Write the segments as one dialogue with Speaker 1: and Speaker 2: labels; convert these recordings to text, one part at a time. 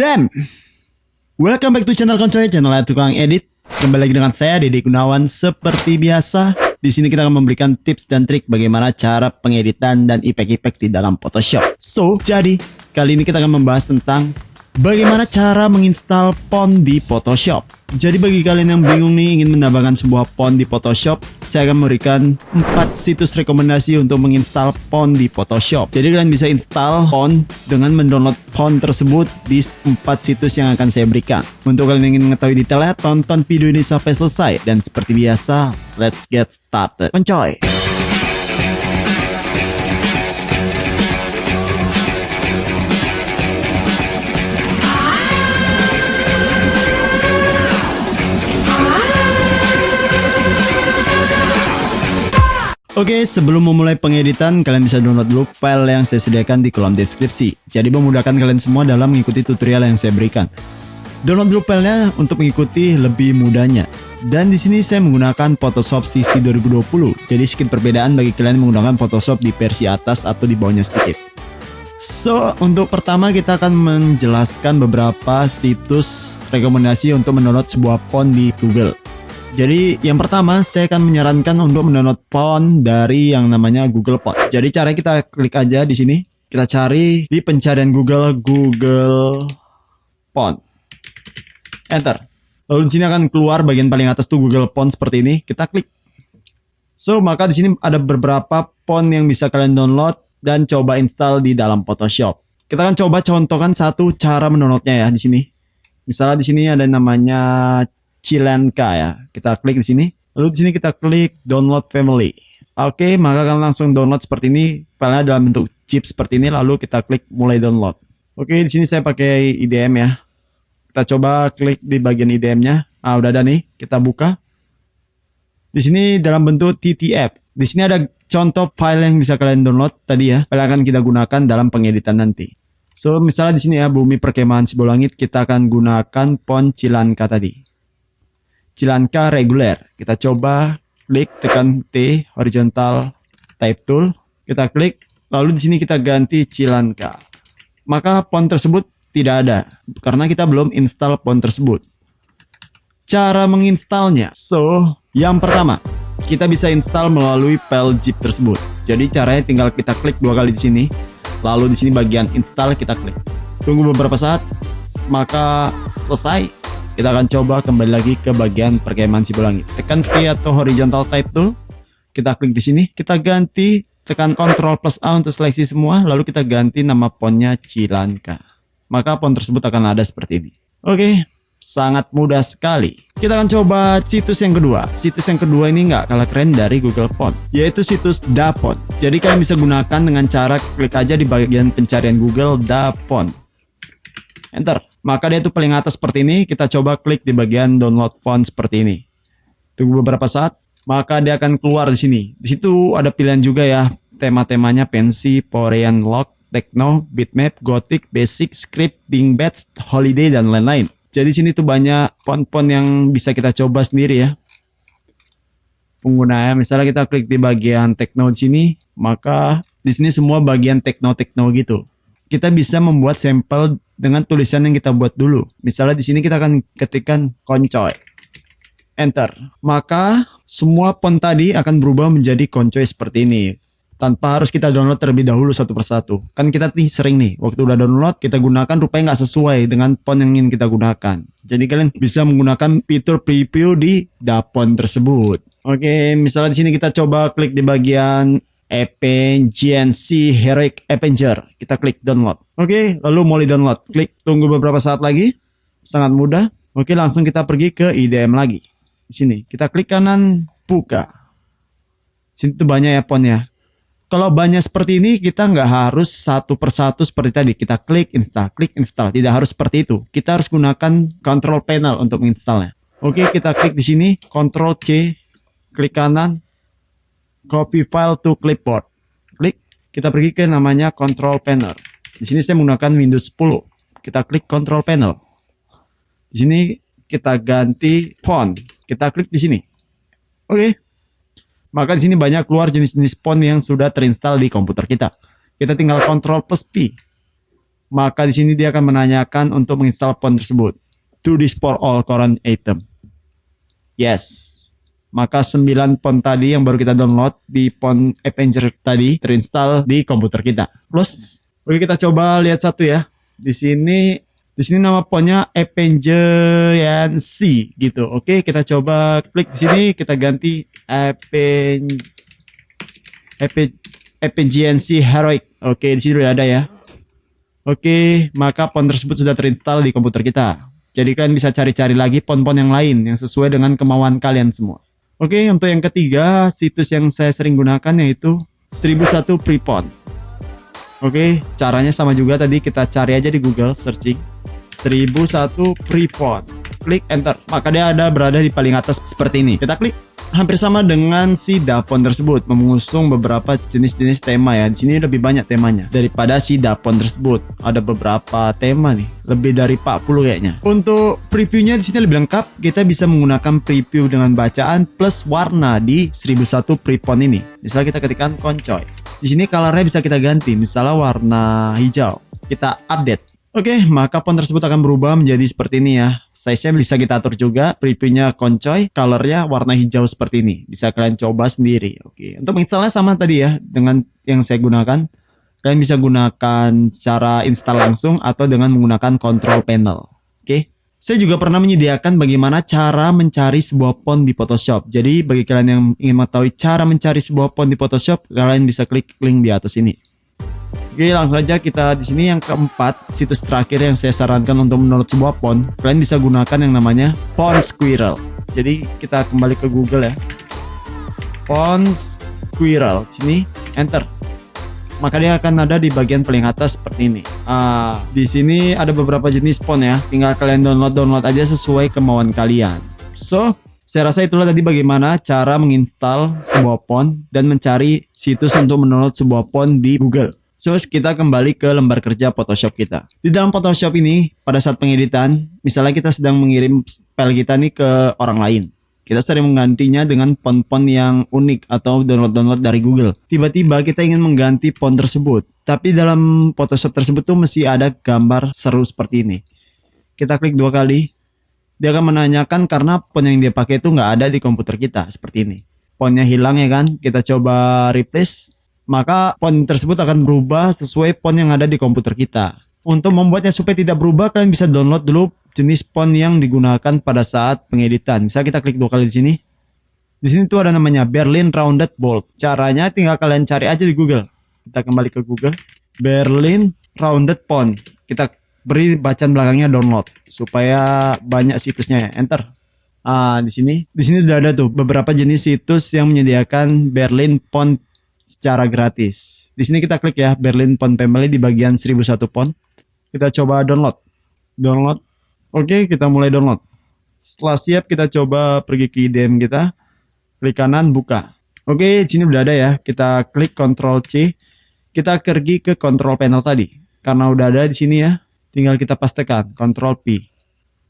Speaker 1: Damn! Welcome back to channel Koncoy, channel tukang edit. Kembali lagi dengan saya, Dede Gunawan. Seperti biasa, di sini kita akan memberikan tips dan trik bagaimana cara pengeditan dan efek-efek di dalam Photoshop. Jadi kali ini kita akan membahas tentang bagaimana cara menginstal font di Photoshop. Jadi bagi kalian yang bingung nih ingin menambahkan sebuah font di Photoshop, saya akan memberikan 4 situs rekomendasi untuk menginstal font di Photoshop. Jadi kalian bisa install font dengan mendownload font tersebut di 4 situs yang akan saya berikan. Untuk kalian yang ingin mengetahui detailnya, tonton video ini sampai selesai. Dan seperti biasa, let's get started. Enjoy! Oke, sebelum memulai pengeditan, kalian bisa download dulu file yang saya sediakan di kolom deskripsi. Jadi memudahkan kalian semua dalam mengikuti tutorial yang saya berikan. Download dulu filenya untuk mengikuti lebih mudahnya. Dan di sini saya menggunakan Photoshop CC 2020. Jadi sedikit perbedaan bagi kalian yang menggunakan Photoshop di versi atas atau di bawahnya sedikit. Untuk pertama kita akan menjelaskan beberapa situs rekomendasi untuk mendownload sebuah font di Google. Jadi yang pertama saya akan menyarankan untuk mendownload font dari yang namanya Google Font. Jadi caranya kita klik aja di sini, kita cari di pencarian Google Font, enter. Lalu di sini akan keluar bagian paling atas tuh Google Font seperti ini, kita klik. Maka di sini ada beberapa font yang bisa kalian download dan coba install di dalam Photoshop. Kita akan coba contohkan satu cara mendownloadnya ya di sini. Misalnya di sini ada namanya Chilanka ya. Kita klik di sini. Lalu di sini kita klik download family. Oke, maka akan langsung download seperti ini. Filenya dalam bentuk zip seperti ini. Lalu kita klik mulai download. Oke, di sini saya pakai IDM ya. Kita coba klik di bagian IDM-nya. Ah, udah ada nih. Kita buka. Di sini dalam bentuk TTF. Di sini ada contoh file yang bisa kalian download tadi ya. File akan kita gunakan dalam pengeditan nanti. Misalnya di sini ya, Bumi Perkemahan Sibolangit, kita akan gunakan font Chilanka tadi. Chilanka reguler. Kita coba klik, tekan T horizontal type tool. Kita klik, lalu di sini kita ganti Chilanka. Maka font tersebut tidak ada karena kita belum install font tersebut. Cara menginstalnya. Yang pertama, kita bisa install melalui file zip tersebut. Jadi caranya tinggal kita klik 2 kali di sini. Lalu di sini bagian install kita klik. Tunggu beberapa saat, maka selesai. Kita akan coba kembali lagi ke bagian Perkemahan Sibolangit. Tekan T atau horizontal type tool. Kita klik di sini. Kita ganti, tekan Ctrl plus A untuk seleksi semua. Lalu kita ganti nama fontnya Chilanka. Maka font tersebut akan ada seperti ini. Oke, sangat mudah sekali. Kita akan coba situs yang kedua. Situs yang kedua ini nggak kalah keren dari Google Font, yaitu situs DaFont. Jadi kalian bisa gunakan dengan cara klik aja di bagian pencarian Google DaFont. Enter. Maka dia itu paling atas seperti ini. Kita coba klik di bagian download font seperti ini. Tunggu beberapa saat, maka dia akan keluar di sini. Di situ ada pilihan juga ya, tema-temanya Fancy, Korean Lock, Techno, Bitmap, Gothic, Basic, Script, Bing Batch, Holiday dan lain-lain. Jadi sini tuh banyak font-font yang bisa kita coba sendiri ya. Penggunanya, misalnya kita klik di bagian Techno di sini, maka di sini semua bagian Techno gitu. Kita bisa membuat sampel dengan tulisan yang kita buat dulu. Misalnya di sini kita akan ketikkan Koncoy. Enter. Maka semua font tadi akan berubah menjadi Koncoy seperti ini. Tanpa harus kita download terlebih dahulu satu persatu. Kan kita nih sering nih, waktu udah download kita gunakan rupanya nggak sesuai dengan font yang ingin kita gunakan. Jadi kalian bisa menggunakan fitur preview di DaFont tersebut. Oke, misalnya di sini kita coba klik di bagian GNC Heroic Avenger. Kita klik download. Oke, lalu mulai download. Klik, tunggu beberapa saat lagi. Sangat mudah. Oke, langsung kita pergi ke IDM lagi. Di sini, kita klik kanan, buka. Sini tuh banyak ya fontnya. Kalau banyak seperti ini, kita nggak harus satu persatu seperti tadi. Kita klik install. Tidak harus seperti itu. Kita harus gunakan control panel untuk menginstalnya. Oke, kita klik di sini, Ctrl C, klik kanan, copy file to clipboard. Klik, kita pergi ke namanya control panel. Di sini saya menggunakan Windows 10. Kita klik control panel. Di sini kita ganti font. Kita klik di sini. Oke. Maka di sini banyak keluar jenis-jenis font yang sudah terinstall di komputer kita. Kita tinggal Ctrl plus P. maka di sini dia akan menanyakan untuk menginstal font tersebut. Do this for all current item. Yes. Maka 9 font tadi yang baru kita download di font Avenger tadi terinstall di komputer kita. Plus, oke kita coba lihat satu ya. Di sini nama fontnya Avengeance gitu. Oke, kita coba klik di sini, kita ganti Avengeance Heroic. Oke, di sini udah ada ya. Oke, maka font tersebut sudah terinstall di komputer kita. Jadi kalian bisa cari-cari lagi font-font yang lain yang sesuai dengan kemauan kalian semua. Oke, untuk yang ketiga, situs yang saya sering gunakan yaitu 1001 Free Font. Oke, caranya sama juga tadi, kita cari aja di Google searching 1001 Free Font. Klik enter, maka dia berada di paling atas seperti ini. Kita klik. Hampir sama dengan si Dapon tersebut, mengusung beberapa jenis-jenis tema ya. Di sini lebih banyak temanya daripada si Dapon tersebut. Ada beberapa tema nih, lebih dari 40 kayaknya. Untuk previewnya di sini lebih lengkap. Kita bisa menggunakan preview dengan bacaan plus warna di 1001 Free Font ini. Misalnya kita ketikkan koncoy. Di sini colornya bisa kita ganti, misalnya warna hijau. Kita update. Oke, maka font tersebut akan berubah menjadi seperti ini ya. Size-nya bisa kita atur juga, previewnya koncoy, colornya warna hijau seperti ini. Bisa kalian coba sendiri. Oke, untuk menginstalnya sama tadi ya, dengan yang saya gunakan. Kalian bisa gunakan cara install langsung atau dengan menggunakan control panel. Oke, saya juga pernah menyediakan bagaimana cara mencari sebuah font di Photoshop. Jadi bagi kalian yang ingin mengetahui cara mencari sebuah font di Photoshop, kalian bisa klik link di atas ini. Oke, langsung aja kita di sini yang keempat, situs terakhir yang saya sarankan untuk mendownload sebuah font. Kalian bisa gunakan yang namanya Font Squirrel. Jadi kita kembali ke Google ya. Font Squirrel, sini enter. Maka dia akan ada di bagian paling atas seperti ini. Di sini ada beberapa jenis font ya. Tinggal kalian download aja sesuai kemauan kalian. So, saya rasa itulah tadi bagaimana cara menginstal sebuah font dan mencari situs untuk mendownload sebuah font di Google. So, kita kembali ke lembar kerja Photoshop kita. Di dalam Photoshop ini, pada saat pengeditan, misalnya kita sedang mengirim file kita nih ke orang lain. Kita sering menggantinya dengan font-font yang unik atau download-download dari Google. Tiba-tiba kita ingin mengganti font tersebut. Tapi dalam Photoshop tersebut tuh mesti ada gambar seru seperti ini. Kita klik 2 kali. Dia akan menanyakan karena font yang dia pakai itu nggak ada di komputer kita. Seperti ini. Fontnya hilang ya kan. Kita coba replace. Maka font tersebut akan berubah sesuai font yang ada di komputer kita. Untuk membuatnya supaya tidak berubah, kalian bisa download dulu jenis font yang digunakan pada saat pengeditan. Misalnya kita klik 2 kali di sini. Di sini tuh ada namanya Berlin Rounded Bold. Caranya tinggal kalian cari aja di Google. Kita kembali ke Google. Berlin Rounded Font. Kita beri bacaan belakangnya download supaya banyak situsnya. Enter. Di sini udah ada tuh beberapa jenis situs yang menyediakan Berlin Font secara gratis. Di sini kita klik ya Berlin Font Family di bagian 1001 font. Kita coba download. Oke, kita mulai download. Setelah siap kita coba pergi ke IDM kita. Klik kanan buka. Oke, di sini udah ada ya. Kita klik Ctrl C. Kita pergi ke control panel tadi. Karena udah ada di sini ya. Tinggal kita pastekan Ctrl P.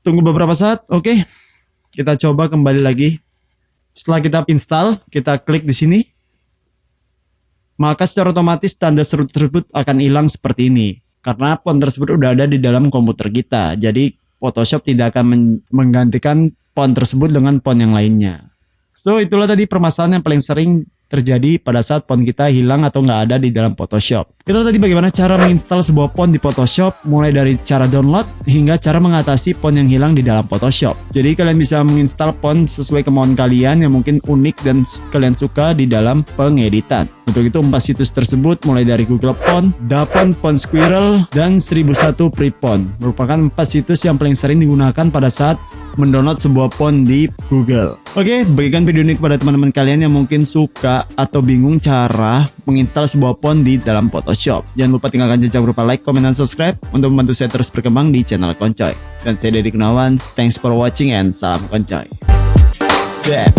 Speaker 1: Tunggu beberapa saat. Oke. Kita coba kembali lagi. Setelah kita install, kita klik di sini. Maka secara otomatis tanda seru tersebut akan hilang seperti ini. Karena font tersebut udah ada di dalam komputer kita. Jadi Photoshop tidak akan menggantikan font tersebut dengan font yang lainnya. So, itulah tadi permasalahan yang paling sering terjadi pada saat font kita hilang atau nggak ada di dalam Photoshop. Itulah tadi bagaimana cara menginstal sebuah font di Photoshop, mulai dari cara download hingga cara mengatasi font yang hilang di dalam Photoshop. Jadi kalian bisa menginstal font sesuai kemauan kalian yang mungkin unik dan kalian suka di dalam pengeditan. Untuk itu 4 situs tersebut mulai dari Google Font, Dapon, Font Squirrel, dan 1001 Free Font merupakan 4 situs yang paling sering digunakan pada saat mendownload sebuah font di Google. Oke, bagikan video ini kepada teman-teman kalian yang mungkin suka atau bingung cara menginstal sebuah font di dalam Photoshop. Jangan lupa tinggalkan jejak berupa like, komen, dan subscribe untuk membantu saya terus berkembang di channel Koncoy. Dan saya Deddy Gunawan, thanks for watching and salam Koncoy. Yeah.